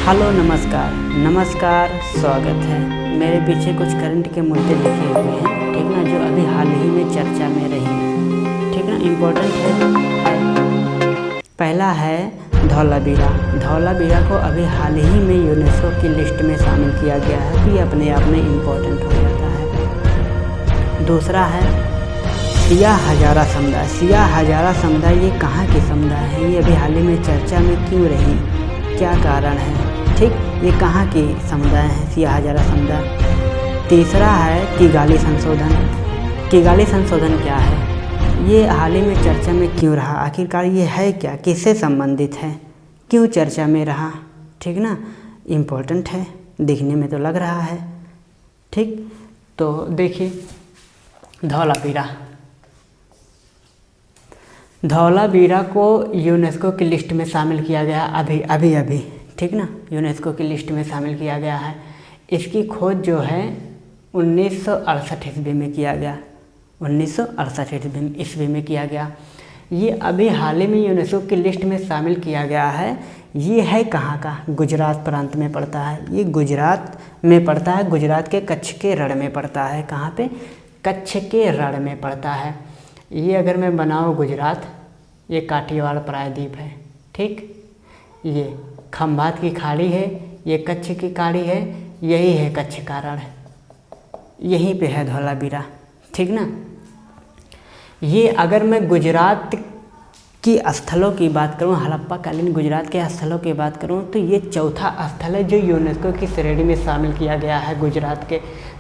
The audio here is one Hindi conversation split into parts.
हेलो नमस्कार स्वागत है। मेरे पीछे कुछ करंट के मुद्दे लिखे हुए हैं, ठीक ना, जो अभी हाल ही में चर्चा में रही, ठीक ना, इम्पोर्टेंट है। पहला है धौलावीरा। धौलावीरा को अभी हाल ही में यूनेस्को की लिस्ट में शामिल किया गया है, तो ये अपने आप में इम्पोर्टेंट हो जाता है। दूसरा है सिया हजारा समुदाय। सिया हजारा समुदाय ये कहाँ की समुदाय है, ये अभी हाल ही में चर्चा में क्यों रही, क्या कारण है, ठीक, ये कहाँ की समुदाय है सिया हजारा समुदाय। तीसरा है किगाली संशोधन। किगाली संशोधन क्या है, ये हाल ही में चर्चा में क्यों रहा, आखिरकार ये है क्या, किससे संबंधित है, क्यों चर्चा में रहा, ठीक ना, इम्पोर्टेंट है, दिखने में तो लग रहा है, ठीक। तो देखिए धौलावीरा। धौलावीरा को यूनेस्को की लिस्ट में शामिल किया गया अभी, ठीक ना, यूनेस्को की लिस्ट में शामिल किया गया है। इसकी खोज जो है 1968 ईस्वी में किया गया, 1968 ईस्वी में किया गया। ये अभी हाल ही में यूनेस्को की लिस्ट में शामिल किया गया है। ये है कहाँ का, गुजरात प्रांत में पड़ता है, ये गुजरात में पड़ता है, गुजरात के कच्छ के रण में पड़ता है। कहाँ पे, कच्छ के रण में पड़ता है। ये अगर मैं बनाऊँ गुजरात, ये काठियावाड़ प्रायद्वीप है, ठीक, ये खंभात की खाड़ी है, ये कच्छ की खाड़ी है, यही है कच्छ का रण, यहीं पे है धौलावीरा, ठीक ना। ये अगर मैं गुजरात की स्थलों की बात करूं, हड़प्पा कालीन गुजरात के स्थलों की बात करूं, तो ये चौथा स्थल है जो यूनेस्को की श्रेणी में शामिल किया गया है गुजरात के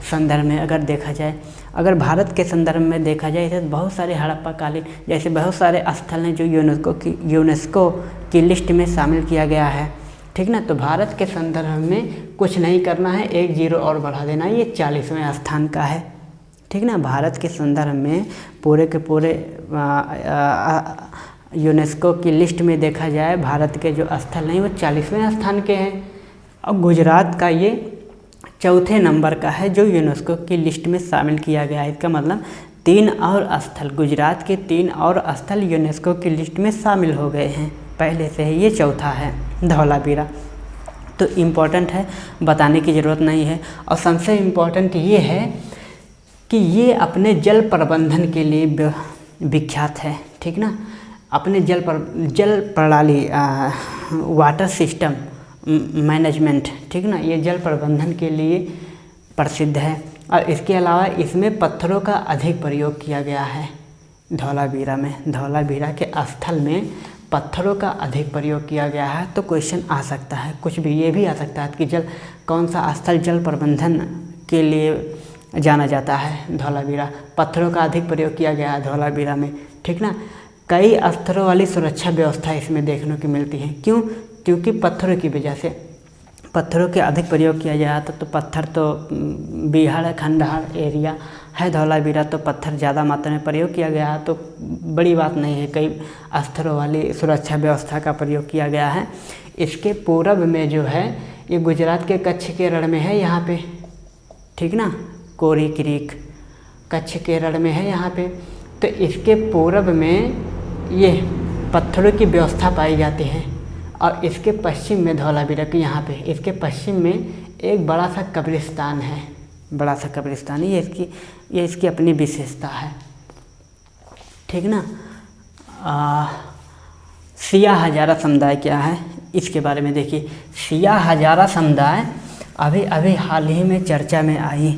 संदर्भ में। अगर देखा जाए, अगर भारत के संदर्भ में देखा जाए तो बहुत सारे हड़प्पा कालीन जैसे बहुत सारे स्थल हैं जो यूनेस्को की लिस्ट में शामिल किया गया है, ठीक ना। तो भारत के संदर्भ में कुछ नहीं करना है, 1 0 और बढ़ा देना, ये 40वें स्थान का है, ठीक ना। भारत के संदर्भ में पूरे के पूरे यूनेस्को की लिस्ट में देखा जाए, भारत के जो स्थल नहीं वो 40वें स्थान के हैं, और गुजरात का ये चौथे नंबर का है जो यूनेस्को की लिस्ट में शामिल किया गया है। इसका मतलब 3 और स्थल, गुजरात के 3 और स्थल यूनेस्को की लिस्ट में शामिल हो गए हैं पहले से ही, ये चौथा है धौलावीरा। तो इम्पोर्टेंट है, बताने की ज़रूरत नहीं है। और सबसे इम्पोर्टेंट ये है कि ये अपने जल प्रबंधन के लिए विख्यात है, ठीक ना, अपने जल प्रणाली, वाटर सिस्टम मैनेजमेंट, ठीक ना, ये जल प्रबंधन के लिए प्रसिद्ध है। और इसके अलावा इसमें पत्थरों का अधिक प्रयोग किया गया है धौलावीरा में। धौलावीरा के स्थल में पत्थरों का अधिक प्रयोग किया गया है। तो क्वेश्चन आ सकता है, कुछ भी ये भी आ सकता है कि कौन सा स्थल जल प्रबंधन के लिए जाना जाता है, धौलावीरा। पत्थरों का अधिक प्रयोग किया गया है धौलावीरा में, ठीक ना। कई स्तरों वाली सुरक्षा व्यवस्था इसमें देखने को मिलती है। क्यों, क्योंकि पत्थरों की वजह से, पत्थरों के अधिक प्रयोग किया जाता है। तो पत्थर तो बिहार खंडहर एरिया है धौलावीरा, तो पत्थर ज़्यादा मात्रा में प्रयोग किया गया है, तो बड़ी बात नहीं है, कई स्तरों वाली सुरक्षा व्यवस्था का प्रयोग किया गया है। इसके पूरब में जो है ये गुजरात के कच्छ के रण में है, यहाँ पे, ठीक ना, कोरी क्रीक कच्छ के रण में है यहाँ पे। तो इसके पूरब में ये पत्थरों की व्यवस्था पाई जाती है। और इसके पश्चिम में धौलावीरा के यहाँ पे, इसके पश्चिम में एक बड़ा सा कब्रिस्तान है, बड़ा सा कब्रिस्तान, ये इसकी अपनी विशेषता है, ठीक ना। सिया हजारा समुदाय क्या है, इसके बारे में देखिए। सिया हजारा समुदाय अभी हाल ही में चर्चा में आई,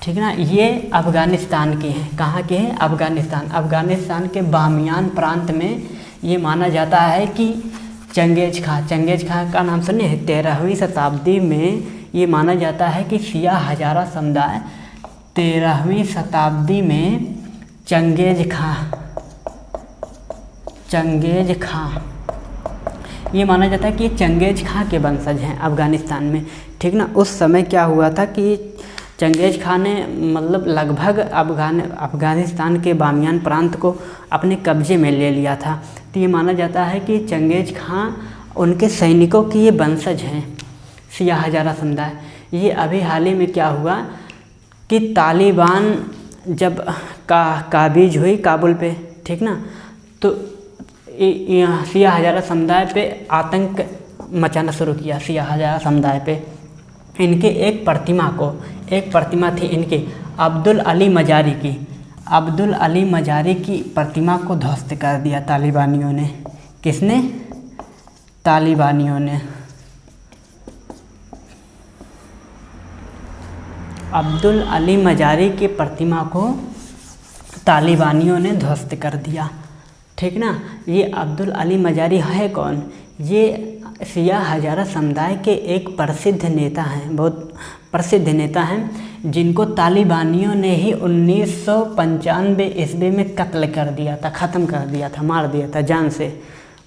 ठीक ना। ये अफ़गानिस्तान की हैं, कहाँ के हैं, अफ़गानिस्तान के बामियान प्रांत में ये माना जाता है कि चंगेज खां का नाम सुने हैं। 13वीं शताब्दी में ये माना जाता है कि सिया हजारा समुदाय 13वीं शताब्दी में चंगेज खां ये माना जाता है कि ये चंगेज खां के वंशज हैं अफ़गानिस्तान में, ठीक ना। उस समय क्या हुआ था कि चंगेज खां ने मतलब लगभग अफ़गानिस्तान के बामियान प्रांत को अपने कब्जे में ले लिया था। तो ये माना जाता है कि चंगेज खां उनके सैनिकों की ये वंशज हैं, सिया हजारा समुदाय। ये अभी हाल ही में क्या हुआ कि तालिबान जब काबीज हुई काबुल पे, ठीक ना, तो सिया हजारा समुदाय पे मचाना शुरू किया सियाह हज़ारा समुदाय पे। इनके एक प्रतिमा थी इनके अब्दुल अली मजारी की प्रतिमा को ध्वस्त कर दिया तालिबानियों ने। किसने? तालिबानियों ने। अब्दुल अली मजारी की प्रतिमा को तालिबानियों ने ध्वस्त कर दिया, ठीक ना। ये अब्दुल अली मजारी है कौन? ये सियाह हज़ारा समुदाय के एक प्रसिद्ध नेता हैं, बहुत प्रसिद्ध नेता हैं, जिनको तालिबानियों ने ही 1995 ईस्वी में कत्ल कर दिया था, ख़त्म कर दिया था, मार दिया था, जान से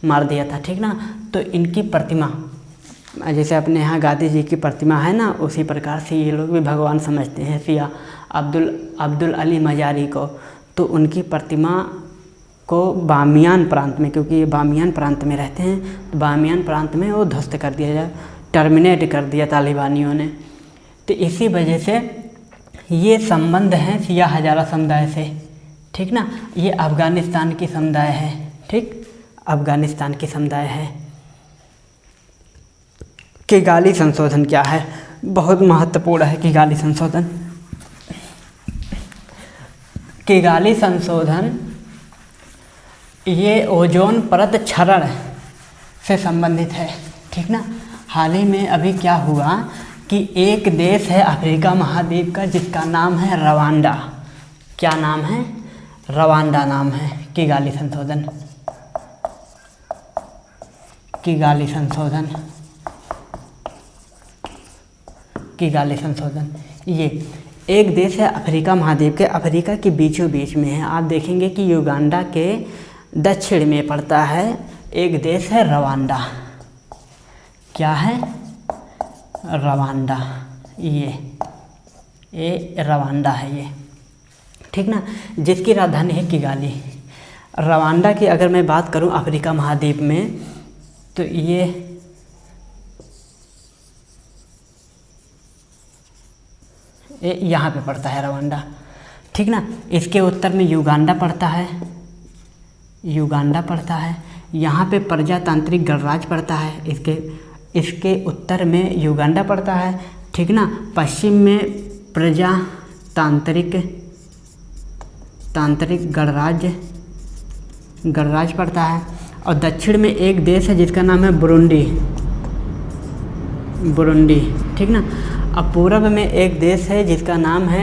मार दिया था, ठीक ना। तो इनकी प्रतिमा, जैसे अपने यहाँ गांधी जी की प्रतिमा है ना, उसी प्रकार से ये लोग भी भगवान समझते हैं सियाह अब्दुल अली मजारी को। तो उनकी प्रतिमा को बामियान प्रांत में, क्योंकि ये बामियान प्रांत में रहते हैं, तो बामियान प्रांत में वो ध्वस्त कर दिया जाए, टर्मिनेट कर दिया तालिबानियों ने। तो इसी वजह से ये संबंध हैं सियाह हज़ारा समुदाय से, ठीक ना। ये अफ़गानिस्तान की समुदाय है, ठीक, अफ़गानिस्तान की समुदाय है। किगाली संशोधन क्या है? बहुत महत्वपूर्ण है किगाली संशोधन। किगाली संशोधन ये ओजोन परत क्षरण से संबंधित है, ठीक ना। हाल ही में अभी क्या हुआ कि एक देश है अफ्रीका महाद्वीप का जिसका नाम है रवांडा। क्या नाम है? रवांडा नाम है। किगाली संशोधन, किगाली संशोधन, किगाली संशोधन। ये एक देश है अफ्रीका महाद्वीप के, अफ्रीका के बीचों बीच में है। आप देखेंगे कि युगांडा के दक्षिण में पड़ता है एक देश है रवांडा। क्या है? रवांडा। ये रवांडा है ये, ठीक ना, जिसकी राजधानी है किगाली। रवांडा की अगर मैं बात करूं अफ्रीका महाद्वीप में, तो ये यहाँ पे पड़ता है रवांडा, ठीक ना। इसके उत्तर में युगांडा पड़ता है, युगांडा पड़ता है। यहाँ पे प्रजातांत्रिक गणराज्य पड़ता है, इसके उत्तर में युगांडा पड़ता है, ठीक ना। पश्चिम में प्रजातांत्रिक गणराज्य पड़ता है, और दक्षिण में एक देश है जिसका नाम है बुरुंडी, ठीक ना। अब पूर्व में एक देश है जिसका नाम है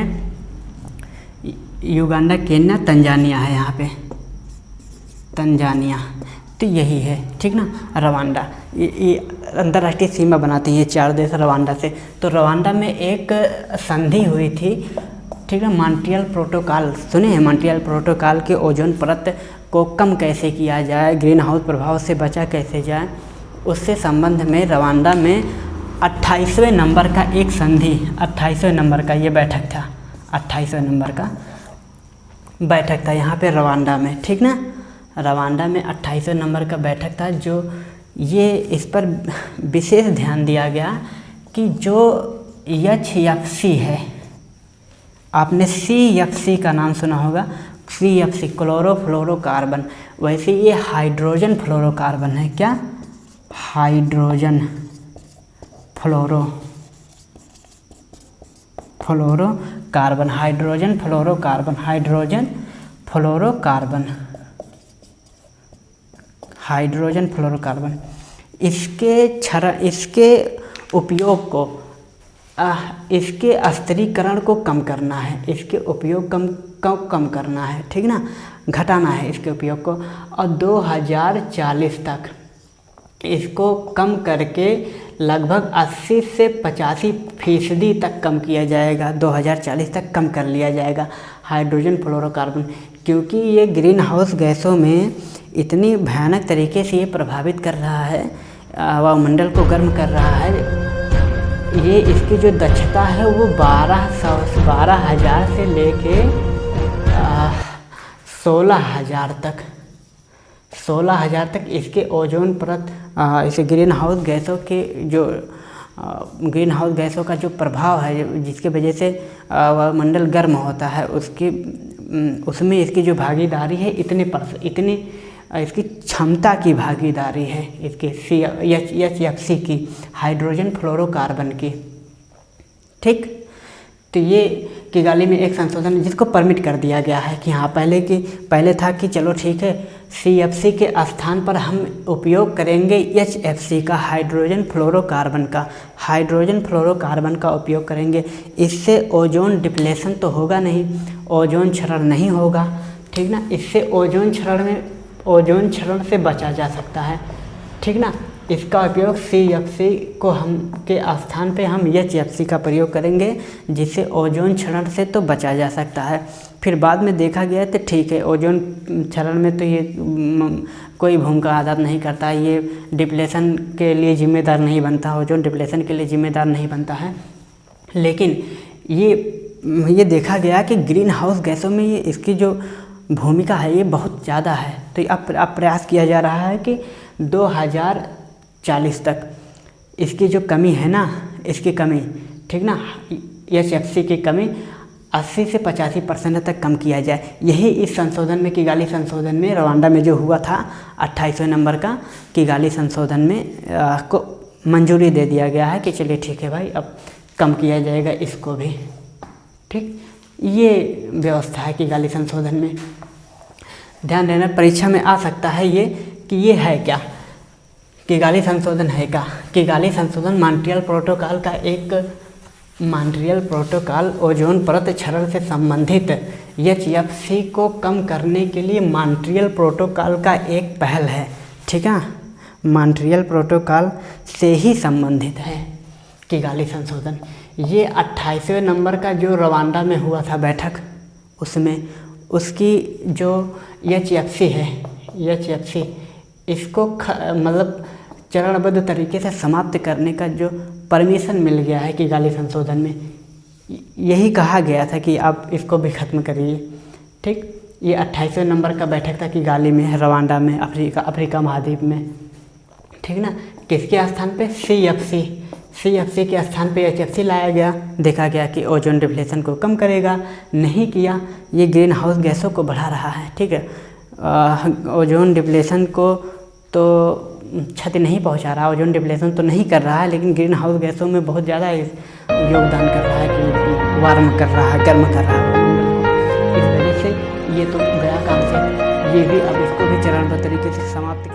युगांडा, केन्या, तंजानिया है यहाँ पे, तंजानिया। तो यही है, ठीक ना, रवांडा। ये अंतर्राष्ट्रीय सीमा बनाते हैं ये चार देश रवांडा से। तो रवांडा में एक संधि हुई थी, ठीक है, मॉन्ट्रियल प्रोटोकॉल। सुने हैं मॉन्ट्रियल प्रोटोकॉल के ओजोन परत को कम कैसे किया जाए, ग्रीन हाउस प्रभाव से बचा कैसे जाए, उससे संबंध में रवांडा में 28वें नंबर का एक संधि, 28वें नंबर का ये बैठक था, 28वें नंबर का बैठक था यहाँ पे रवांडा में, ठीक ना। रवांडा में 28वें नंबर का बैठक था, जो ये इस पर विशेष ध्यान दिया गया कि जो HFC है, आपने CFC का नाम सुना होगा, CFC क्लोरोफ्लोरोकार्बन, वैसे ये हाइड्रोजन फ्लोरोकार्बन है। क्या? Hydrogen fluorocarbon, hydrogen fluorocarbon, hydrogen fluorocarbon, hydrogen fluorocarbon. इसके उपयोग को, इसके अस्थिरीकरण को कम करना है, इसके उपयोग कम करना है, ठीक ना, घटाना है इसके उपयोग को। और 2040 तक इसको कम करके लगभग 80 से 85% तक कम किया जाएगा, 2040 तक कम कर लिया जाएगा हाइड्रोजन फ्लोरोकार्बन, क्योंकि ये ग्रीन हाउस गैसों में इतनी भयानक तरीके से ये प्रभावित कर रहा है, वायुमंडल को गर्म कर रहा है। ये इसकी जो दक्षता है वो 12,000 से लेके 16,000 तक इसके ओजोन परत, इसे ग्रीन हाउस गैसों के जो ग्रीन हाउस गैसों का जो प्रभाव है, जिसके वजह से वायुमंडल गर्म होता है, उसमें इसकी जो भागीदारी है इतनी इसकी क्षमता की भागीदारी है, इसके HFC की, हाइड्रोजन फ्लोरोकार्बन की। ठीक, तो ये किगाली में एक संशोधन है जिसको परमिट कर दिया गया है कि हाँ, पहले था कि चलो ठीक है, CFC के स्थान पर हम उपयोग करेंगे HFC का, हाइड्रोजन फ्लोरोकार्बन का उपयोग करेंगे। इससे ओजोन डिप्लेशन तो होगा नहीं, ओजोन क्षरण नहीं होगा, ठीक ना। इससे ओजोन क्षरण से बचा जा सकता है, ठीक ना। इसका उपयोग CFC को के स्थान पे हम HFC का प्रयोग करेंगे, जिससे ओजोन क्षरण से तो बचा जा सकता है। फिर बाद में देखा गया तो ठीक है, ओजोन क्षरण में तो ये कोई भूमिका अदा नहीं करता, ये डिप्लेशन के लिए जिम्मेदार नहीं बनता, ओजोन डिप्लेशन के लिए जिम्मेदार नहीं बनता है। लेकिन ये देखा गया कि ग्रीन हाउस गैसों में ये इसकी जो भूमिका है ये बहुत ज़्यादा है। तो अब प्रयास किया जा रहा है कि 2040 तक इसकी जो कमी है ना, इसकी कमी, ठीक ना, HFC की कमी 80 से 85% तक कम किया जाए। यही इस संशोधन में, किगाली संशोधन में, रवांडा में जो हुआ था 28वें नंबर का किगाली संशोधन में को मंजूरी दे दिया गया है कि चलिए ठीक है भाई, अब कम किया जाएगा इसको भी। ठीक, ये व्यवस्था है किगाली संशोधन में। ध्यान देना, परीक्षा में आ सकता है ये कि ये है क्या, किगाली संशोधन है क्या। किगाली संशोधन मॉन्ट्रियल प्रोटोकॉल ओजोन परत क्षरण से संबंधित HFC को कम करने के लिए मॉन्ट्रियल प्रोटोकॉल का एक पहल है, ठीक है। मॉन्ट्रियल प्रोटोकॉल से ही संबंधित है किगाली संशोधन। ये 28वें नंबर का जो रवांडा में हुआ था बैठक, उसमें उसकी जो HFC है, HFC इसको मतलब चरणबद्ध तरीके से समाप्त करने का जो परमिशन मिल गया है किगाली संशोधन में। यही कहा गया था कि आप इसको भी ख़त्म करिए। ठीक, ये 28वें नंबर का बैठक था किगाली में, रवांडा में, अफ्रीका महाद्वीप में, ठीक ना। किसके स्थान पे, CFC के स्थान पे HFC लाया गया। देखा गया कि ओजोन डिप्लेशन को कम करेगा, नहीं किया, ये ग्रीन हाउस गैसों को बढ़ा रहा है, ठीक है। ओजोन डिप्लेशन को तो क्षति नहीं पहुंचा रहा, ओजोन डिप्लेशन तो नहीं कर रहा है, लेकिन ग्रीन हाउस गैसों में बहुत ज़्यादा योगदान कर रहा है कि वार्म कर रहा है, गर्म कर रहा है। इस वजह से ये तो गया काम से, ये भी अब इसको भी चरणबद्ध तरीके से समाप्त